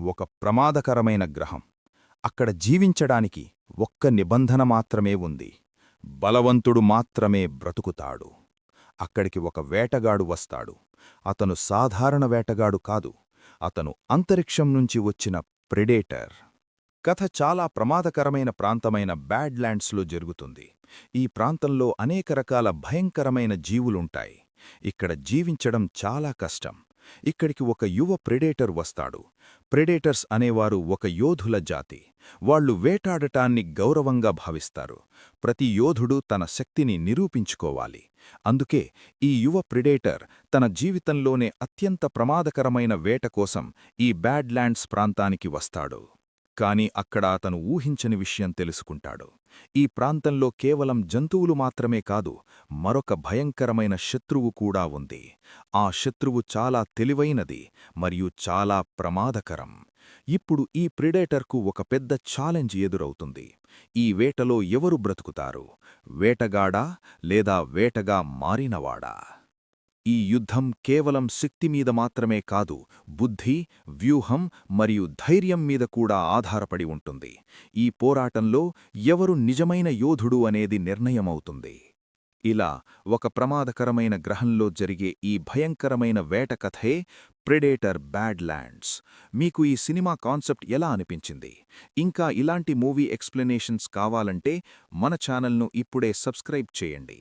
ఒక ప్రమాదకరమైన గ్రహం. అక్కడ జీవించడానికి ఒక్క నిబంధన మాత్రమే ఉంది. బలవంతుడు మాత్రమే బ్రతుకుతాడు. అక్కడికి ఒక వేటగాడు వస్తాడు. అతను సాధారణ వేటగాడు కాదు. అతను అంతరిక్షం నుంచి వచ్చిన ప్రెడేటర్. కథ చాలా ప్రమాదకరమైన ప్రాంతమైన బ్యాడ్ల్యాండ్స్లో జరుగుతుంది. ఈ ప్రాంతంలో అనేక రకాల భయంకరమైన జీవులుంటాయి. ఇక్కడ జీవించడం చాలా కష్టం. ఇక్కడికి ఒక యువ ప్రెడేటర్ వస్తాడు. ప్రెడేటర్స్ అనేవారు ఒక యోధుల జాతి. వాళ్ళు వేటాడటాన్ని గౌరవంగా భావిస్తారు. ప్రతి యోధుడు తన శక్తిని నిరూపించుకోవాలి. అందుకే ఈ యువ ప్రెడేటర్ తన జీవితంలోనే అత్యంత ప్రమాదకరమైన వేట కోసం ఈ బ్యాడ్ల్యాండ్స్ ప్రాంతానికి వస్తాడు. కాని అక్కడ అతను ఊహించని విషయం తెలుసుకుంటాడు. ఈ ప్రాంతంలో కేవలం జంతువులు మాత్రమే కాదు, మరొక భయంకరమైన శత్రువు కూడా ఉంది. ఆ శత్రువు చాలా తెలివైనది మరియు చాలా ప్రమాదకరం. ఇప్పుడు ఈ ప్రెడేటర్కు ఒక పెద్ద ఛాలెంజ్ ఎదురవుతుంది. ఈ వేటలో ఎవరు బ్రతుకుతారు? వేటగాడా లేదా వేటగా మారినవాడా? ఈ యుద్ధం కేవలం శక్తిమీద మాత్రమే కాదు, బుద్ధి, వ్యూహం మరియు ధైర్యం మీద కూడా ఆధారపడి ఉంటుంది. ఈ పోరాటంలో ఎవరు నిజమైన యోధుడు అనేది నిర్ణయమవుతుంది. ఇలా ఒక ప్రమాదకరమైన గ్రహంలో జరిగే ఈ భయంకరమైన వేట కథే ప్రెడేటర్ బ్యాడ్ల్యాండ్స్. మీకు ఈ సినిమా కాన్సెప్ట్ ఎలా అనిపించింది? ఇంకా ఇలాంటి మూవీ ఎక్స్ప్లెనేషన్స్ కావాలంటే మన ఛానల్ను ఇప్పుడే సబ్స్క్రైబ్ చేయండి.